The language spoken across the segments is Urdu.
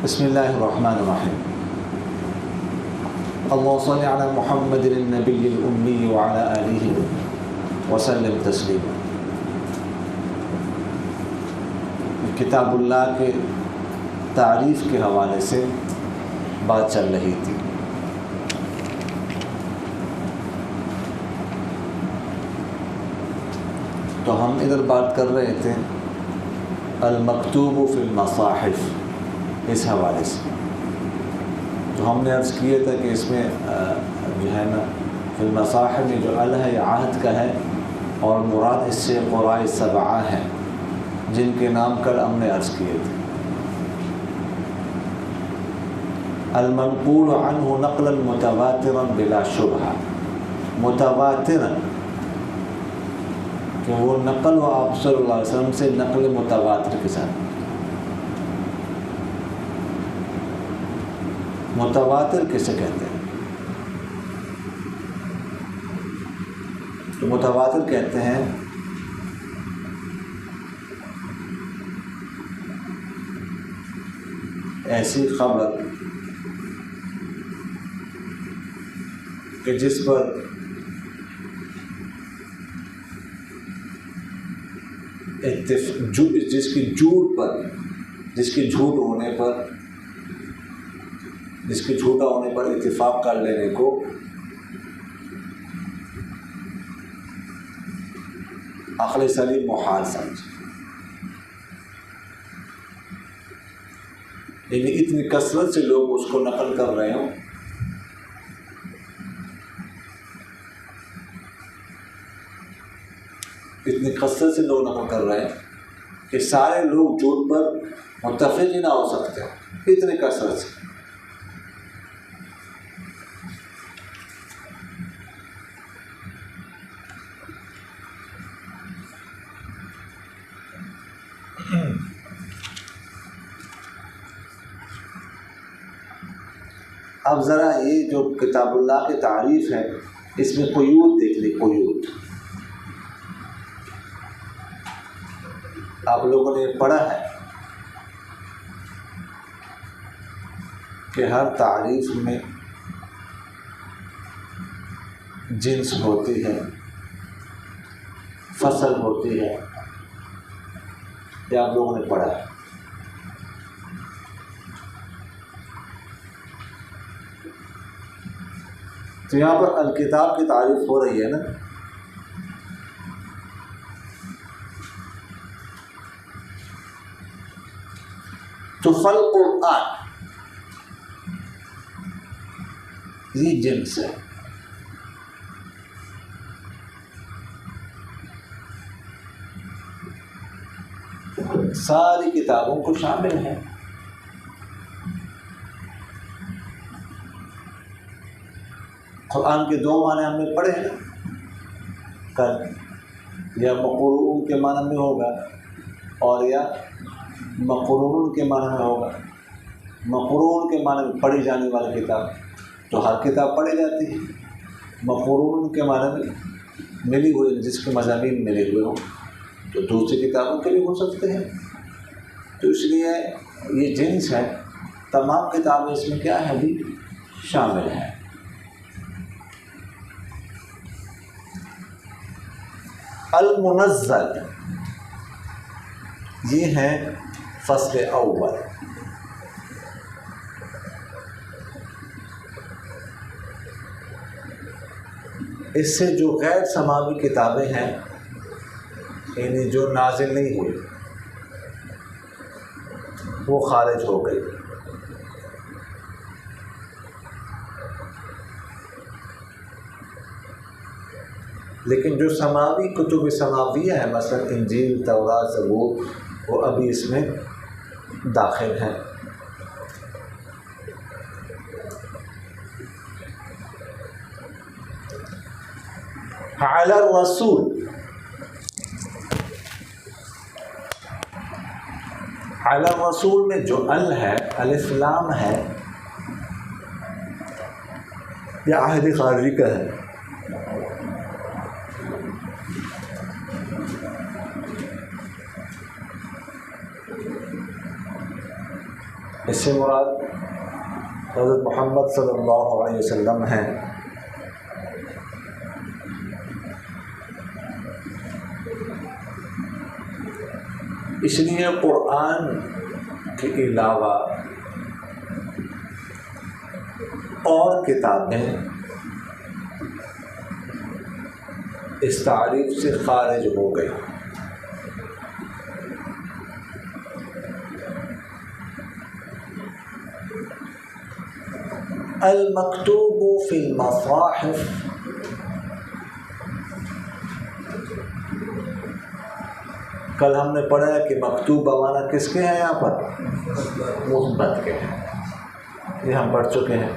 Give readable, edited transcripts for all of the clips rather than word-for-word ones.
بسم اللہ الرحمن الرحیم اللہم صل علی محمد النبی الامی وعلی آلہ وسلم تسلیما۔ کتاب اللہ کے تعریف کے حوالے سے بات چل رہی تھی۔ تو ہم ادھر بات کر رہے تھے المکتوب فی المصاحف، اس حوالے سے تو ہم نے عرض کیا تھا کہ اس میں جو ہے نا فی المصاحف میں جو ال ہے عہد کا ہے، اور مراد اس سے قراء سبعہ ہیں جن کے نام کل ہم نے عرض کیے تھے۔ المنقول عنہ نقلا متواترا بلا شبہ، متواترا کہ وہ نقل و آپ صلی اللہ علیہ وسلم سے نقل متواتر کے ساتھ۔ متواتر کسے کہتے ہیں؟ تو متواتر کہتے ہیں ایسی خبر کہ جس پر جس کی جھوٹ پر، جس کے جھوٹا ہونے پر اتفاق کر لینے کو عقل سلیم محال سمجھے۔ یعنی اتنی کثرت سے لوگ اس کو نقل کر رہے ہوں، اتنی کثرت سے لوگ نقل کر رہے ہیں کہ سارے لوگ جھوٹ پر متفق ہی نہ ہو سکتے، اتنی کثرت سے۔ اب ذرا یہ جو کتاب اللہ کی تعریف ہے اس میں قیود دیکھ لیں، قیود آپ لوگوں نے پڑھا ہے کہ ہر تعریف میں جنس ہوتی ہے، فصل ہوتی ہے، یہ آپ لوگوں نے پڑھا ہے۔ تو یہاں پر الکتاب کی تعریف ہو رہی ہے نا، تو فالقرآن یہ جنس ہے، ساری کتابوں کو شامل ہے۔ قرآن کے دو معنی ہم نے پڑھے ہیں نا کل، یا مقرون کے معنی میں ہوگا اور یا مقرون کے معنی میں ہوگا۔ مقرون کے معنی میں پڑھی جانے والی کتاب تو ہر کتاب پڑھی جاتی ہے، مقرون کے معنی میں ملی ہوئی، جس کے مضامین ملے ہوئے ہوں تو دوسری کتابوں کے بھی ہو سکتے ہیں۔ تو اس لیے یہ جنس ہے، تمام کتابیں اس میں کیا ہے بھی شامل ہیں۔ المنزل یہ ہے فصل اول، اس سے جو غیر سماوی کتابیں ہیں، یعنی جو نازل نہیں ہوئی، وہ خارج ہو گئی۔ لیکن جو سماوی کتب سماویہ ہے، مثلا انجیل، تورات، زبور، وہ ابھی اس میں داخل ہیں۔ علی الرسول، علی الرسول میں جو ال ہے، الف لام ہے، یہ عہد خارجی کا ہے۔ اس سے مراد حضرت محمد صلی اللہ علیہ وسلم ہیں۔ اس لیے قرآن کے علاوہ اور کتابیں اس تعریف سے خارج ہو گئی۔ المکتوب فی المصاحف، کل ہم نے پڑھا ہے کہ مکتوب معنی کس کے ہیں یہاں پر؟ مثبت کے ہیں، یہ ہم پڑھ چکے ہیں۔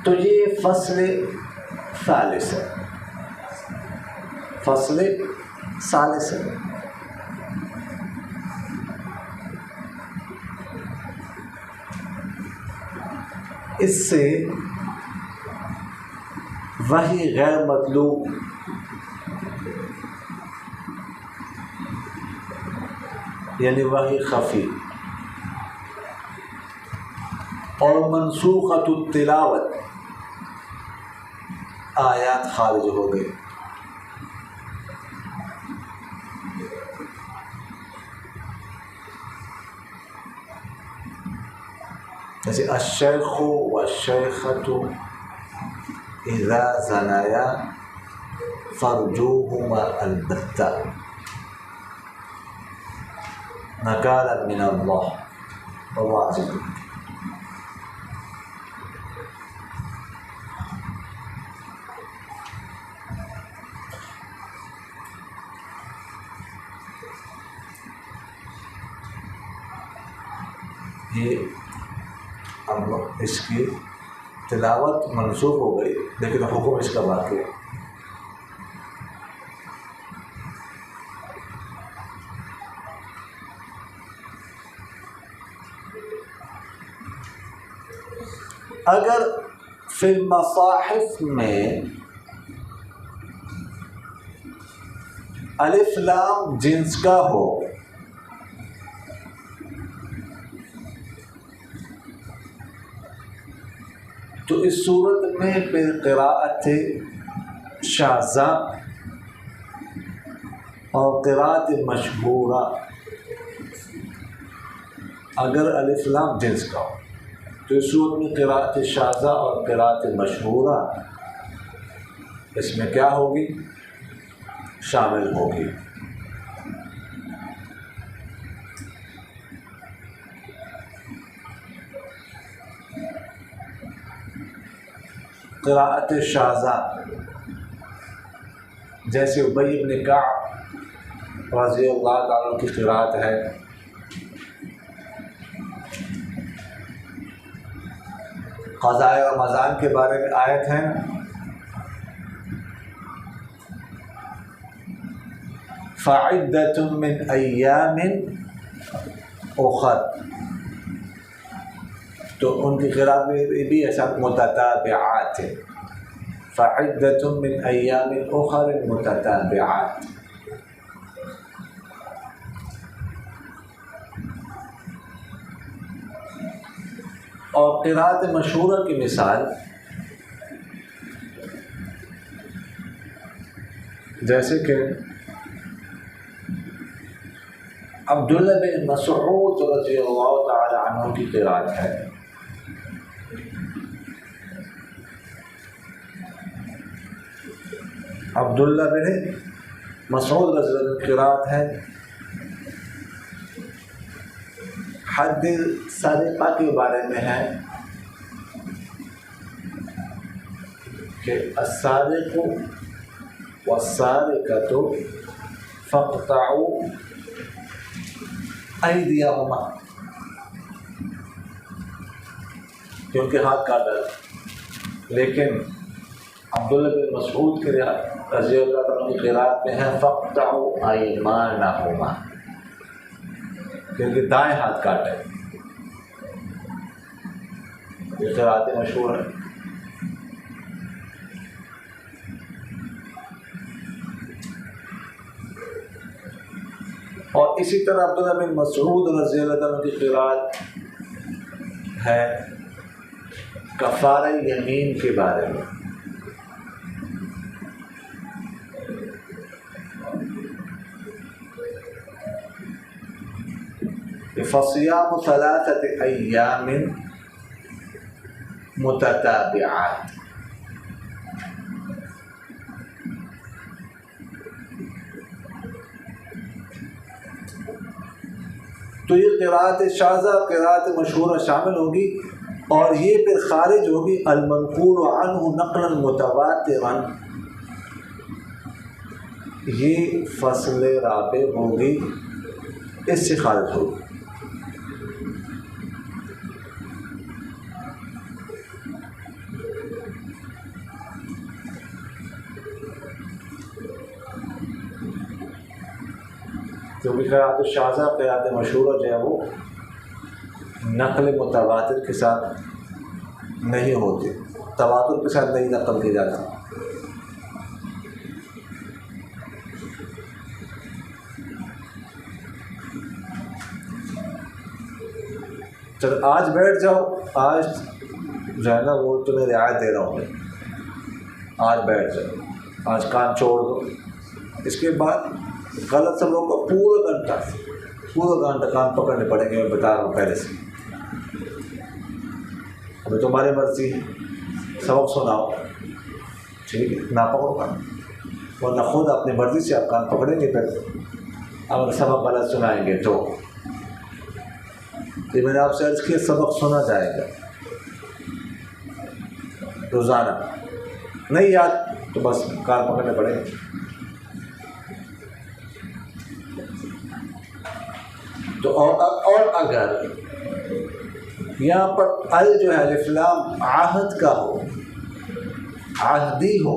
تو یہ فصل ثالث ہے، فصل ثالث ہے۔ اس سے وحی غیر مطلوب یعنی وحی خفی اور منسوخۃ التلاوت آیات خارج ہو گئی۔ جیسے الشیخ والشیخۃ اذا زنایا فرجوہما البتہ نکالا من اللہ وواعظ۔ یہ اب اس کی تلاوت منسوخ ہو گئی لیکن حکم اس کا باقی ہے۔ اگر فی المصاحف میں الف لام جنس کا ہو تو اس صورت میں قراءت شاذہ اور قراءت مشہورہ، اگر الف لام جنس کا ہو تو اس صورت میں قراءت شاذہ اور قراءت مشہورہ اس میں کیا ہوگی؟ شامل ہوگی۔ قراءت شاذہ جیسے ابی بن کعب رضی اللہ تعالیٰ عنہ کی قراءت ہے، قضاء رمضان کے بارے میں آیت ہے فَعِدَّةٌ مِّنْ أَيَّامٍ أُخَرَ، تو ان کی قراءت میں بھی ایسا متتابعات ہے، فَعِدَّةٌ مِّنْ أَيَّامٍ أُخَرَ متتابعات۔ اور قراءت مشہورہ کی مثال جیسے کہ عبداللہ بن مسعود رضی اللہ تعالی عنہ کی قراءت ہے، عبداللہ بن مسعود رضی اللہ عنہ کی قراءت ہے، حد سرقہ کے بارے میں ہے کہ السارق والسارقۃ فاقطعوا ایدیہما، کیونکہ ہاتھ کاٹا، لیکن عبداللہ بن مسعود کے رضی اللہ عنہ کی قراءت میں ہے فاقطعوا ایمانہما، کیونکہ دائیں ہاتھ کاٹے۔ یہ قراءت مشہور ہے۔ اور اسی طرح عبداللہ بن مسعود رضی اللہ عنہ کی قرات ہے کفارہ یمین کے بارے میں. فصیام ثلاثۃ ایام متتابعات. تو یہ قراءت شاذہ قراءت مشہورہ شامل ہوگی اور یہ پھر خارج ہوگی المنقول عنہ نقلا متواترا. یہ فصل رابع ہوگی، اس سے خارج ہوگی. کیونکہ قراءت شاذہ قراءت مشہورہ جو ہے وہ نقل متواتر کے ساتھ نہیں ہوتی، تواتر کے ساتھ نہیں نقل کی جاتی. چلو آج بیٹھ جاؤ، آج جو ہے نا وہ تمہیں رعایت دے رہا ہوں میں، آج بیٹھ جاؤ، آج کان چھوڑ دو. اس کے بعد غلط سبوں کو پورا گھنٹہ کان پکڑنے پڑیں گے. میں بتا رہا ہوں پہلے سے، ابھی تمہاری مرضی ہے، سبق سناؤ ٹھیک ہے، نہ پکڑو کان، ورنہ خود اپنی مرضی سے آپ کان پکڑیں گے. پھر اگر سبق غلط سنائیں گے تو یہ میں نے آپ سے عرض کیا سبق سنا جائے گا روزانہ، نہیں یاد تو بس کان پکڑنے پڑیں گے. تو اور اگر یہاں پر ال جو ہے الف لام عہد کا ہو، عہدی ہو،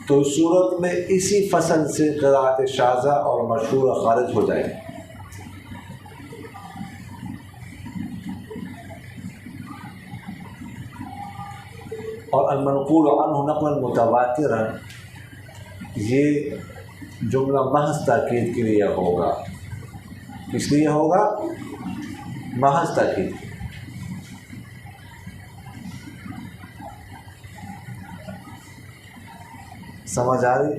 تو اس صورت میں اسی فصل سے قراءت شاذہ اور مشہورہ خارج ہو جائے. اور المنقول عنہ نقلا متواترا یہ جملہ محض تاکید کے لیے ہوگا. کس لیے ہوگا؟ محض تاکید. سمجھ آ رہی؟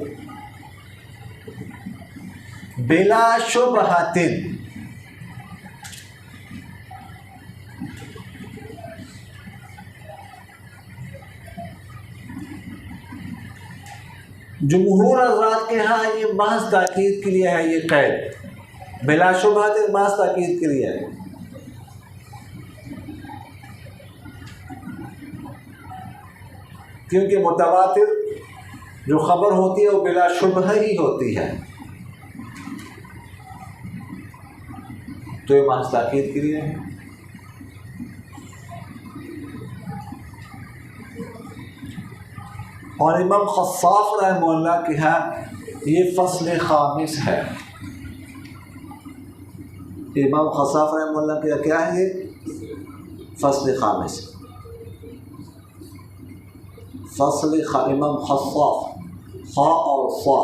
بلا شبہۃ، جمہور حضرات کے ہاں یہ محض تاکید کے لیے ہے. یہ قید بلا شبہۃ محض تاکید کے لیے ہے. کیونکہ متواتر جو خبر ہوتی ہے وہ بلا شبہ ہی ہوتی ہے، تو یہ محض تاکید کے لیے ہے. اور امام خصاف رحمہ اللہ کے ہاں یہ فصل خامس ہے. امام خصاف رحمہ اللہ کے کیا ہے؟ یہ فصل خامس. فصل امام خصاف، خا اور صا.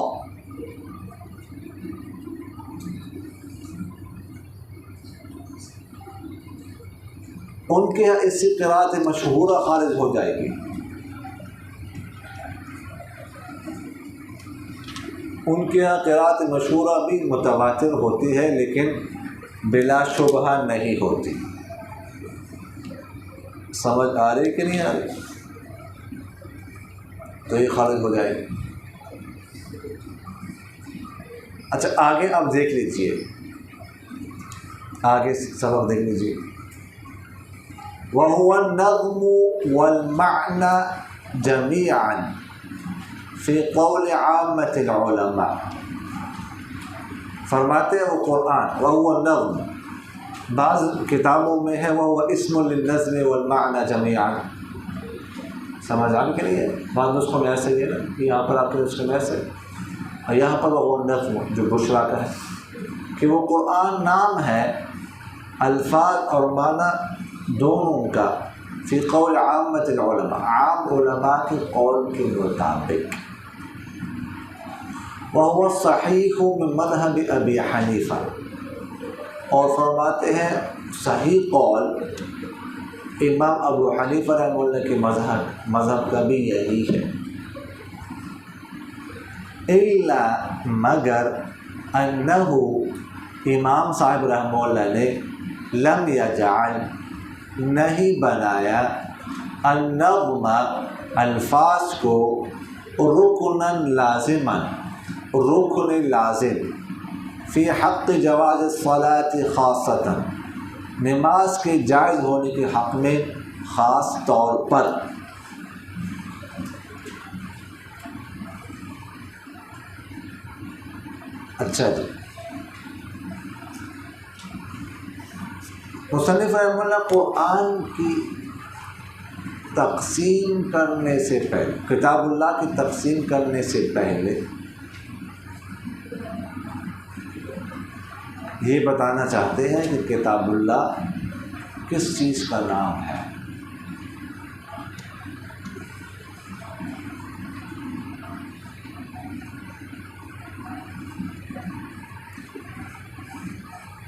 ان کے یہاں اس سے قراءت مشہورہ خارج ہو جائے گی. ان کے یہاں قراءت مشہورہ بھی متواتر ہوتی ہے لیکن بلا شبہ نہیں ہوتی. سمجھ آ رہی کہ نہیں آ رہی؟ تو یہ خارج ہو جائے گی. اچھا آگے آپ دیکھ لیجئے، آگے سبق دیکھ لیجئے. وَهُوَ النَّظْمُ وَالْمَعْنَى جَمِيعًا فی قول عامۃ العلماء. فرماتے ہیں وہ قرآن وَهُوَ النَّظْمُ، بعض کتابوں میں ہے وَهُوَ اسم للنظم والمعنى جميعا. سمجھ آنے کے لیے بعض نسخوں میں ایسے ہی ہے نا، یہاں پر آپ کے نسخے میں ایسے، اور یہاں پر وہ نظم جو بشرا کا ہے کہ وہ قرآن نام ہے، الفاظ اور معنی دونوں کا فی قول عامۃ العلماء، عام علماء کے قول کے مطابق، وهو صحیح من مذہب ابی حنیفہ، اور فرماتے ہیں صحیح قول امام ابو حنیفہ رحمہ اللہ کے مذہب کا بھی یہی ہے، الا مگر انہ امام صاحب رحمہ اللہ نے لم یجعل نہیں بنایا النظم الفاظ کو رکن لازما، رکن لازم فی حق جواز الصلاۃ خاصۃ، نماز کے جائز ہونے کے حق میں خاص طور پر۔ اچھا جی، مصنف رحمہ اللہ قرآن کی تقسیم کرنے سے پہلے، کتاب اللہ کی تقسیم کرنے سے پہلے یہ بتانا چاہتے ہیں کہ کتاب اللہ کس چیز کا نام ہے۔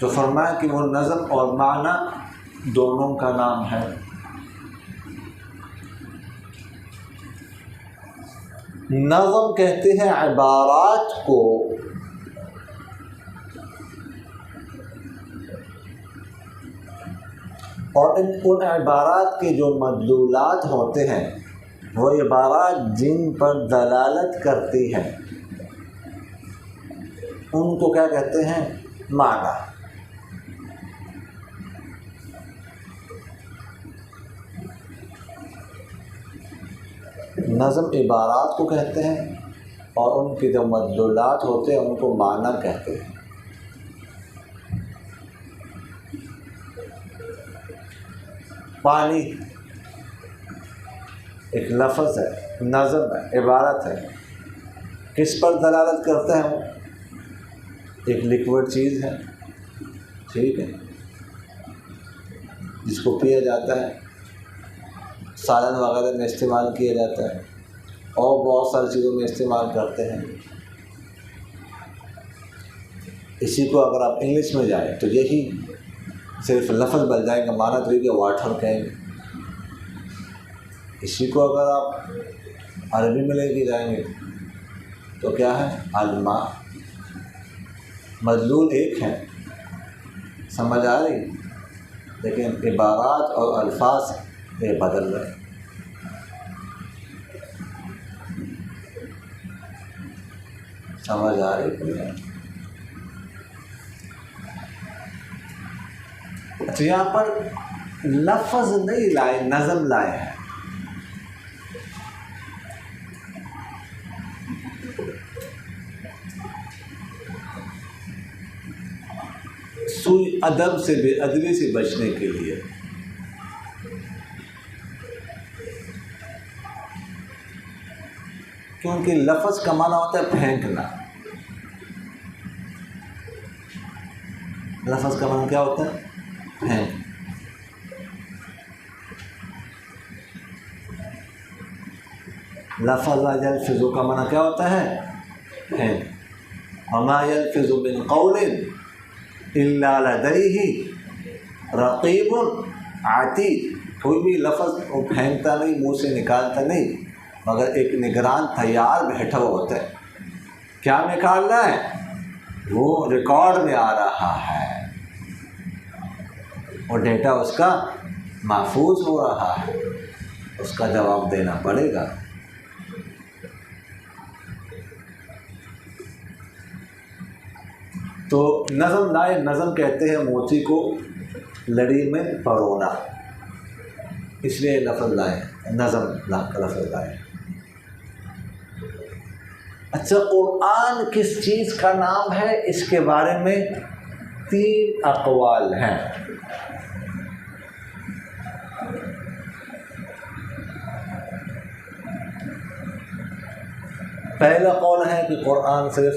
تو فرمایا کہ وہ نظم اور معنی دونوں کا نام ہے۔ نظم کہتے ہیں عبارات کو اور ان عبارات کے جو مدلولات ہوتے ہیں، وہ عبارات جن پر دلالت کرتی ہیں، ان کو کیا کہتے ہیں؟ معنی۔ نظم عبارات کو کہتے ہیں اور ان کے جو مدلولات ہوتے ہیں ان کو معنی کہتے ہیں۔ پانی ایک لفظ ہے، نظم ہے، عبارت ہے، کس پر دلالت کرتا ہے؟ وہ ایک لیکوڈ چیز ہے، ٹھیک ہے، جس کو پیا جاتا ہے، سالن وغیرہ میں استعمال کیا جاتا ہے، اور بہت ساری چیزوں میں استعمال کرتے ہیں۔ اسی کو اگر آپ انگلش میں جائیں تو یہی صرف لفظ بن جائے گا، معنی تو یہ واٹر کہیں گے۔ اسی کو اگر آپ عربی میں لے کے جائیں گے تو کیا ہے؟ الماء۔ مدلول ایک ہے، سمجھ آ رہی، لیکن عبارات اور الفاظ یہ بدل رہے۔ سمجھ آ رہی؟ تو یہاں پر لفظ نہیں لائے، نظم لائے ہیں۔ سوئی ادب سے، بے ادبی سے بچنے کے لیے۔ کیونکہ لفظ کا معنی ہوتا ہے پھینکنا۔ لفظ کا معنی کیا ہوتا ہے؟ پھینک۔ لفظ یلفظ کا معنی کیا ہوتا ہے؟ پھینک۔ وما یلفظ من قول الا لدیہ رقیب عتید، کوئی بھی لفظ وہ پھینکتا نہیں، منہ سے نکالتا نہیں، مگر ایک نگران تیار بیٹھا ہوا ہوتا ہے۔ کیا نکالنا ہے؟ وہ ریکارڈ میں آ رہا ہے، اور ڈیٹا اس کا محفوظ ہو رہا ہے، اس کا جواب دینا پڑے گا۔ تو نظم لائے، نظم کہتے ہیں موتی کو لڑی میں پرونا، اس لیے لفظ لائے، نظم کا لفظ لائے۔ اچھا، قرآن کس چیز کا نام ہے؟ اس کے بارے میں 3 اقوال ہیں۔ پہلا قول ہے کہ قرآن صرف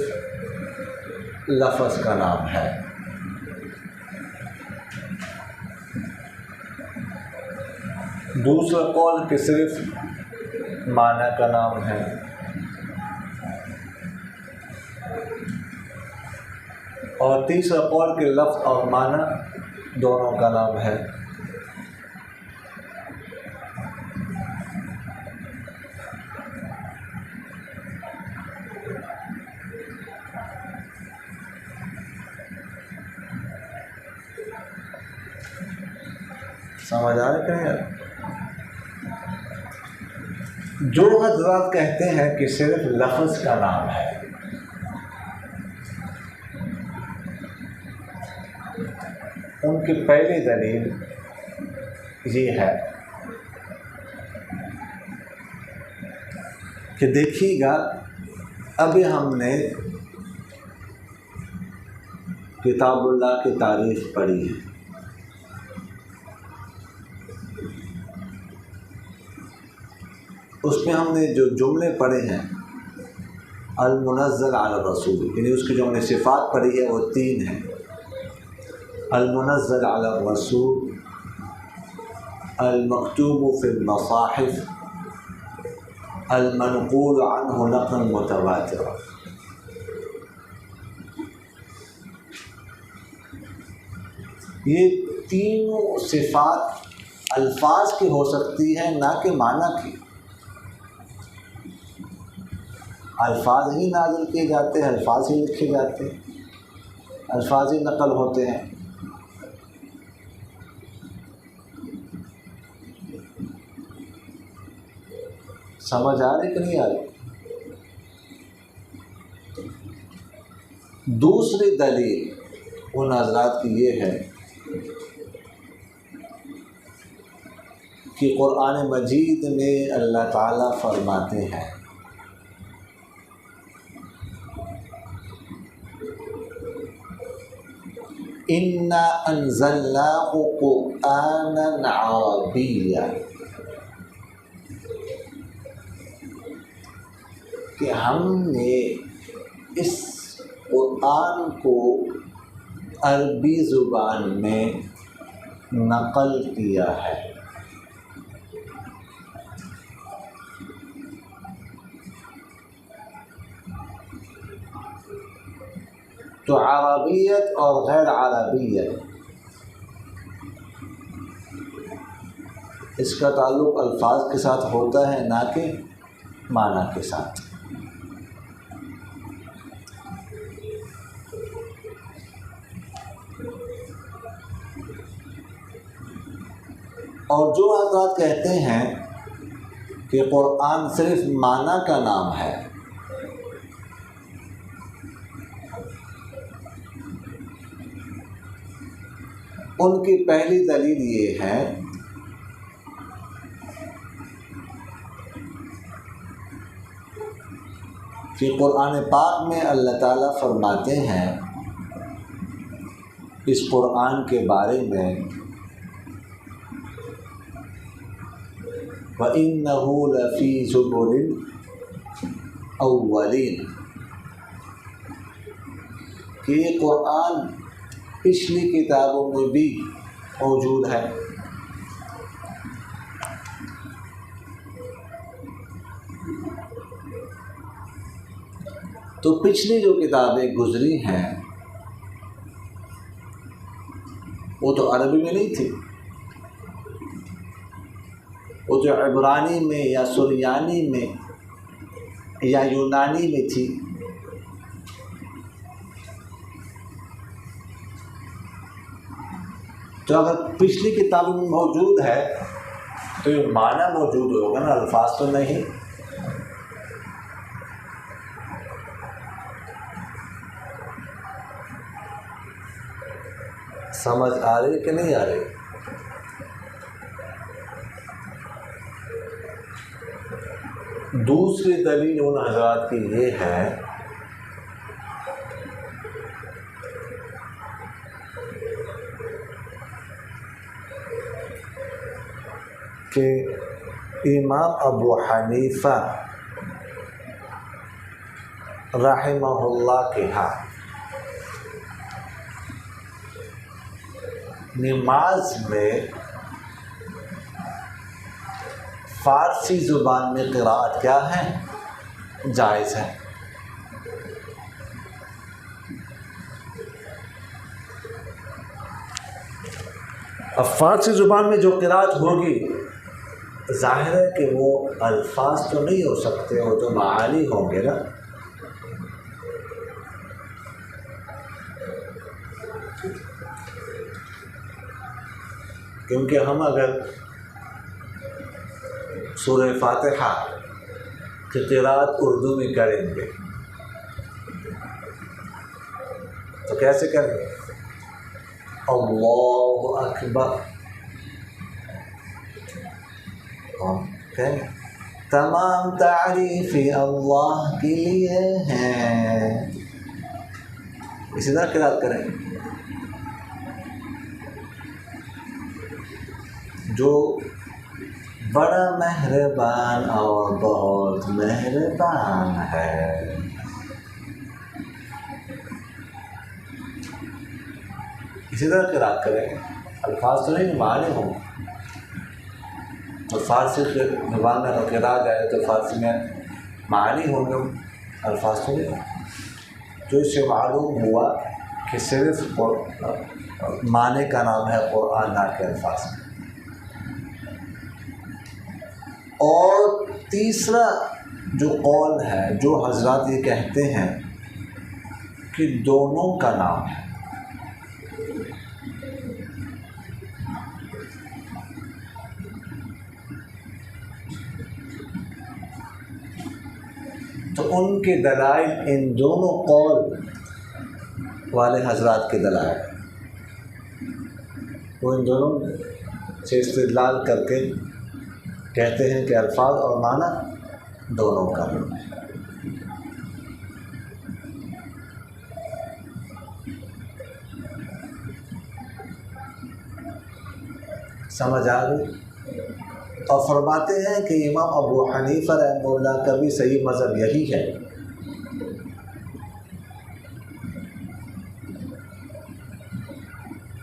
لفظ کا نام ہے۔ دوسرا قول کہ صرف معنی کا نام ہے، اور تیسرا قول کہ لفظ اور معنی دونوں کا نام ہے۔ سمجھ آ رہا ہے؟ جو حضرات کہتے ہیں کہ صرف لفظ کا نام ہے، ان کی پہلی دلیل یہ ہے کہ دیکھیے گا، ابھی ہم نے کتاب اللہ کی تاریخ پڑھی ہے، اس میں ہم نے جو جملے پڑھے ہیں المنزل علی الرسول، یعنی اس کی جو ہم نے صفات پڑھی ہے وہ 3 ہیں: المنزل علی الرسول، المکتوب فی المصاحف، المنقول عنہ نقلا متواترا۔ یہ تینوں صفات الفاظ کی ہو سکتی ہیں، نہ کہ معنی کی۔ الفاظ ہی نازل کیے جاتے ہیں، الفاظ ہی لکھے جاتے ہیں، الفاظ ہی نقل ہوتے ہیں۔ سمجھ آ رہی کہ نہیں آ رہی؟ دوسری دلیل ان حضرات کی یہ ہے کہ قرآن مجید میں اللہ تعالیٰ فرماتے ہیں اِنَّا أَنزَلْنَاهُ قُرْآنًا عَرَبِيًّا، کہ ہم نے اس قرآن کو عربی زبان میں نقل کیا ہے۔ تو عربیت اور غیر عربیت، اس کا تعلق الفاظ کے ساتھ ہوتا ہے، نہ کہ معنی کے ساتھ۔ اور جو حضرات کہتے ہیں کہ قرآن صرف معنی کا نام ہے، ان کی پہلی دلیل یہ ہے کہ قرآن پاک میں اللہ تعالیٰ فرماتے ہیں اس قرآن کے بارے میں وَإِنَّهُ لَفِي زُبُرِ الْأَوَّلِينَ، کہ یہ قرآن پچھلی کتابوں میں بھی موجود ہے۔ تو پچھلی جو کتابیں گزری ہیں وہ تو عربی میں نہیں تھی، وہ تو عبرانی میں یا سریانی میں یا یونانی میں تھی۔ تو اگر پچھلی کتابوں میں موجود ہے تو یہ معنی موجود ہوگا نا، الفاظ تو نہیں۔ سمجھ آ رہی کہ نہیں آ رہی؟ دوسری دلیل ان حضرات کی یہ ہے کہ امام ابو حنیفہ رحمہ اللہ کے ہاں نماز میں فارسی زبان میں قراءت کیا ہے؟ جائز ہے۔ اب فارسی زبان میں جو قراءت ہوگی ظاہر ہے کہ وہ الفاظ تو نہیں ہو سکتے، وہ تو معانی ہوں گے نا۔ کیونکہ ہم اگر سورہ فاتحہ کی قراءت اردو میں کریں گے تو کیسے کریں گے؟ اللہ اکبر، تمام تعریفیں اللہ کے لیے ہیں، اسی طرح قراءت کریں گے۔ جو بڑا مہربان اور بہت مہربان ہے، اسی طرح قراءت کریں گے۔ الفاظ تو نہیں معنی ہوں، تو فارسی کے زبان میں اگر قراءت آئے تو فارسی میں معنی ہوں گے، الفاظ تو نہیں۔ جو اس سے معلوم ہوا کہ صرف معنی کا نام ہے قرآن، نہ کہ الفاظ۔ اور تیسرا جو قول ہے، جو حضرات یہ کہتے ہیں کہ دونوں کا نام ہے، تو ان کے دلائل ان دونوں قول والے حضرات کے دلائل، وہ ان دونوں سے استدلال کر کے کہتے ہیں کہ الفاظ اور معنی دونوں کا نام ہے۔ سمجھ آ گئی؟ اور فرماتے ہیں کہ امام ابو حنیفہ رحمہ اللہ کا بھی صحیح مذہب یہی ہے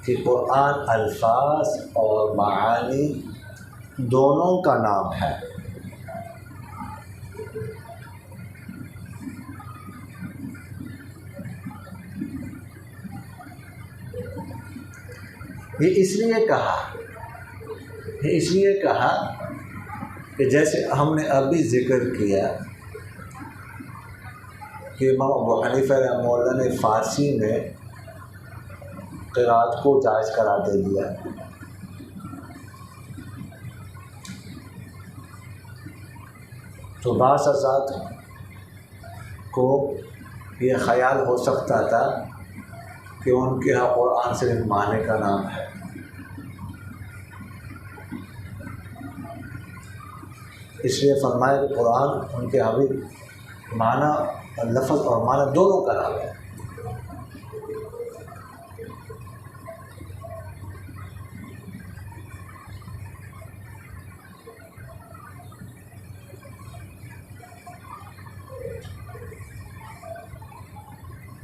کہ قرآن الفاظ اور معانی دونوں کا نام ہے۔ یہ اس لیے کہا کہ جیسے ہم نے ابھی ذکر کیا کہ امام ابو حنیفہ رحمہ اللہ نے فارسی میں قراءت کو جائز قرار دے دیا، تو بعض حضرات کو یہ خیال ہو سکتا تھا کہ ان کے یہاں قرآن صرف معنی کا نام ہے، اس لیے فرمایا کہ قرآن ان کے یہاں بھی معنی اور لفظ اور معنی دونوں کا نام ہے۔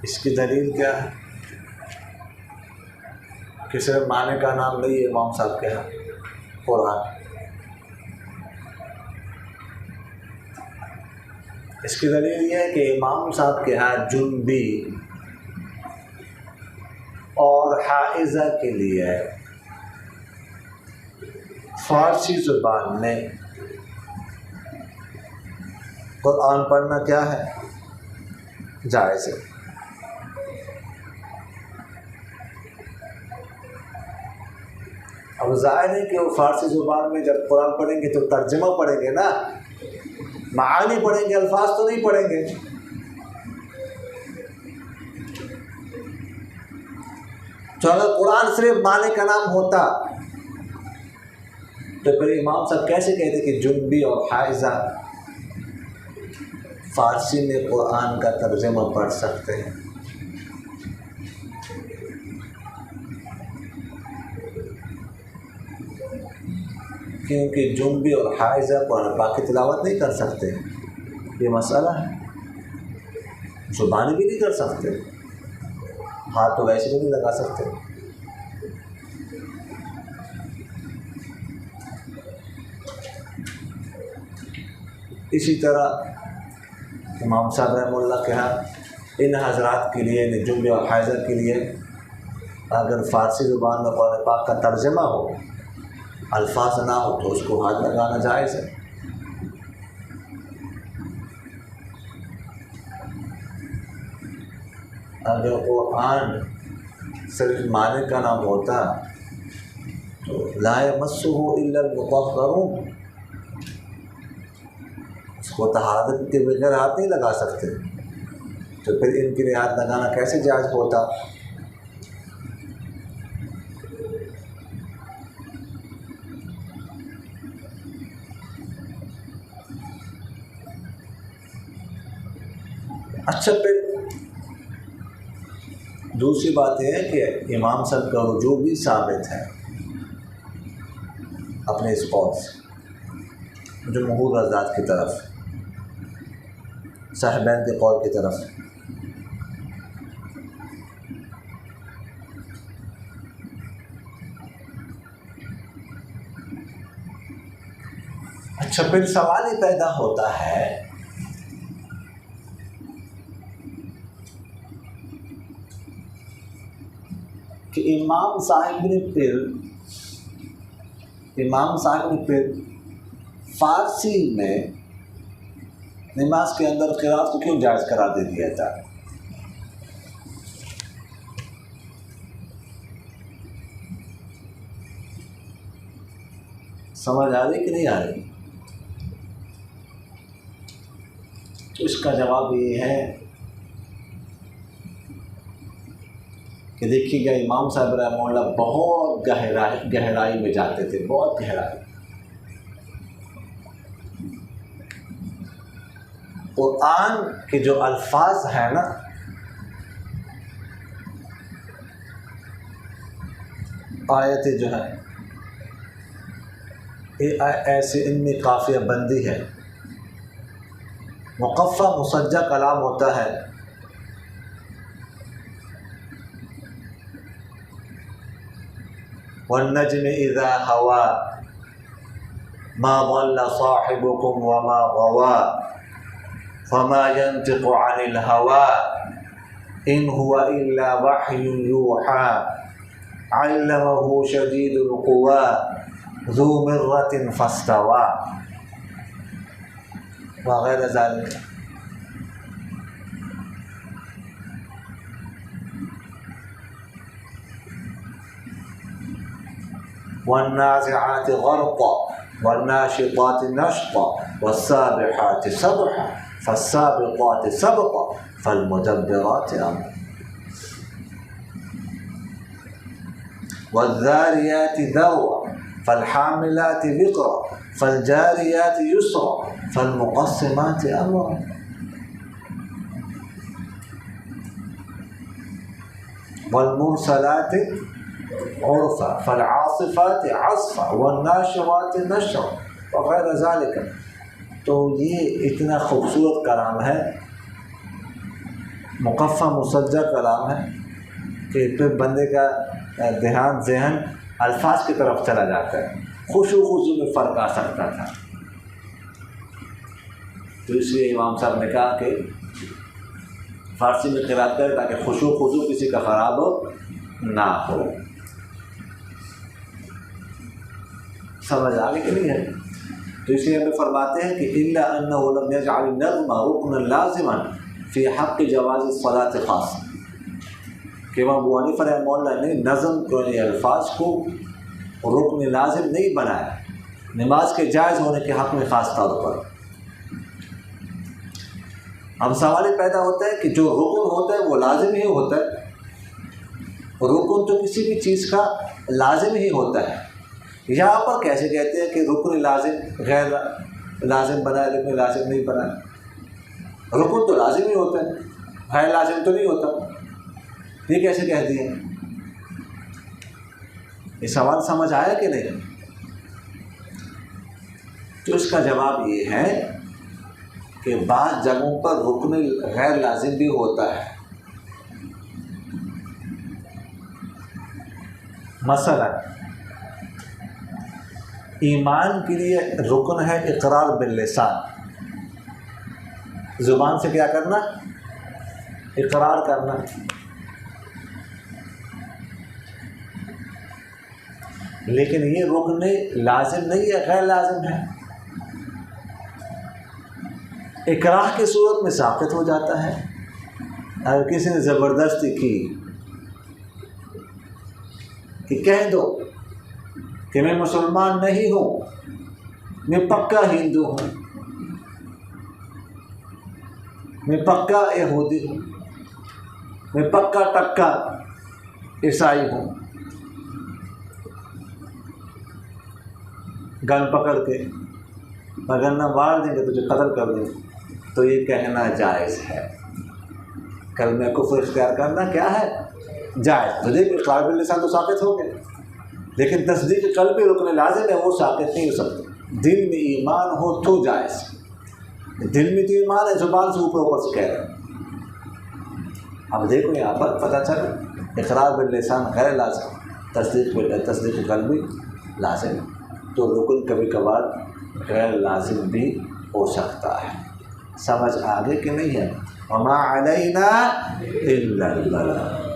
اس کی دلیل کیا ہے کہ صرف معنی کا نام نہیں ہے امام صاحب کے یہاں قرآن؟ اس کی دلیل یہ ہے کہ امام صاحب کے یہاں جنبی اور حائضہ کے لیے فارسی زبان میں قرآن پڑھنا کیا ہے؟ جائز ہے۔ اب ظاہر ہے کہ وہ فارسی زبان میں جب قرآن پڑھیں گے تو ترجمہ پڑھیں گے نا، معانی پڑھیں گے، الفاظ تو نہیں پڑھیں گے۔ تو اگر قرآن صرف معنی کا نام ہوتا تو پھر امام صاحب کیسے کہتے کہ جنبی اور حائضہ فارسی میں قرآن کا ترجمہ پڑھ سکتے ہیں؟ کیونکہ جنبی اور حائضہ قرآن پاک کی تلاوت نہیں کر سکتے، یہ مسئلہ ہے۔ زبانی بھی نہیں کر سکتے، ہاتھ تو ویسے بھی نہیں لگا سکتے۔ اسی طرح امام صاحب رحمہ اللہ کے ہاں ان حضرات کے لیے جملے اور حائضہ کے لیے اگر فارسی زبان میں قرآن پاک کا ترجمہ ہو، الفاظ نہ ہو، تو اس کو ہاتھ لگانا جائز ہے۔ اگر قرآن صرف معنی کا نام ہوتا تو لا یمسہ الا المطہرون، اس کو طہارت کے بغیر ہاتھ نہیں لگا سکتے، تو پھر ان کے لیے ہاتھ لگانا کیسے جائز ہوتا؟ اچھا، پھر دوسری بات یہ ہے کہ امام صاحب کا رجوع بھی ثابت ہے اپنے اس قول سے، جمہور حضرات کی طرف، صاحبین کے قول کی طرف۔ اچھا، پھر سوال یہ پیدا ہوتا ہے کہ امام صاحب نے پھر فارسی میں نماز کے اندر قرات کو کیوں جائز قرار دے دیا تھا؟ سمجھ آ رہی کہ نہیں آ رہی؟ تو اس کا جواب یہ ہے کہ دیکھیے گا، امام صاحب رحمہ اللہ بہت گہرائی میں جاتے تھے، بہت گہرائی۔ قرآن کے جو الفاظ ہیں نا، آیتیں جو ہیں، ایسے ان میں قافیہ بندی ہے، مقفع مسجع کلام ہوتا ہے، والنجم اذا هوى ما ضل صاحبكم وما غوى فما ينطق عن الهوى ان هو الا وحي يوحى علمه شديد القوى ذو مرة فاستوى وغیر ذلك۔ والنازعات غرقا والناشطات نشطا والسابحات سبحا فالسابقات سبقا فالمدبرات امرا والذاريات ذروا فالحاملات وقرا فالجاريات يسرا فالمقسمات امرا والمرسلات عرفا فالعاصفات عصفا والناشرات نشرا وغیر ذلك۔ تو یہ اتنا خوبصورت کلام ہے، مقفع مسجع کلام ہے کہ پھر بندے کا ذہن الفاظ کی طرف چلا جاتا ہے، خشوع و خضوع میں فرق آ سکتا تھا۔ تو اس لیے امام صاحب نے کہا کہ فارسی میں قرات کرے تاکہ خشوع و خضوع کسی کا خراب نہ ہو۔ سمجھ آگے کہ نہیں ہے؟ تو اس لیے ہمیں فرماتے ہیں کہ الا انه لم يجعل النظم رکنا لازما فی حق جواز الصلاۃ خاص، کہ امام ابو حنیفہ رحمہ اللہ نے نظم کو، یعنی الفاظ کو رکن لازم نہیں بنایا نماز کے جائز ہونے کے حق میں خاص طور پر۔ اب سوال یہ پیدا ہوتا ہے کہ جو رکن ہوتا ہے وہ لازم ہی ہوتا ہے، رکن تو کسی بھی چیز کا لازم ہی ہوتا ہے، یہاں پر کیسے کہتے ہیں کہ رکن لازم غیر لازم بنا ہے، رکن لازم نہیں بنا ہے؟ رکن تو لازم ہی ہوتا ہے، غیر لازم تو نہیں ہوتا، یہ کیسے کہہ دیے؟ یہ سوال سمجھ آیا کہ نہیں؟ تو اس کا جواب یہ ہے کہ بعض جگہوں پر رکن غیر لازم بھی ہوتا ہے۔ مثلا ایمان کے لیے رکن ہے اقرار باللسان، زبان سے کیا کرنا؟ اقرار کرنا. لیکن یہ رکن لازم نہیں ہے، غیر لازم ہے. اکراہ کی صورت میں ساقط ہو جاتا ہے. اگر کسی نے زبردستی کی کہ کہہ دو کہ میں مسلمان نہیں ہوں، میں پکا ہندو ہوں، میں پکا یہودی ہوں، میں پکا ٹکا عیسائی ہوں، گن پکڑ کے اگر نہ مار دیں گے تو جو قتل کر دیں گے، تو یہ کہنا جائز ہے. کلمہ کفر اختیار کرنا کیا ہے؟ جائز. تو دیکھ اقرار باللسان تو ثابت ہو گئے، لیکن تصدیق قلبی رکن لازم ہے، وہ ثابت نہیں ہو سکتے. دل میں ایمان ہو تو جائز. دل میں تو ایمان ہے، زبان سے اوپر سے کہہ رہے ہیں. اب دیکھو یہاں پر پتہ چل اقرار باللسان غیر لازم، تصدیق قلبی لازم. تو رکن کبھی کبھار غیر لازم بھی ہو سکتا ہے. سمجھ آگے کہ نہیں ہے؟ وما علینا الا البلاغ.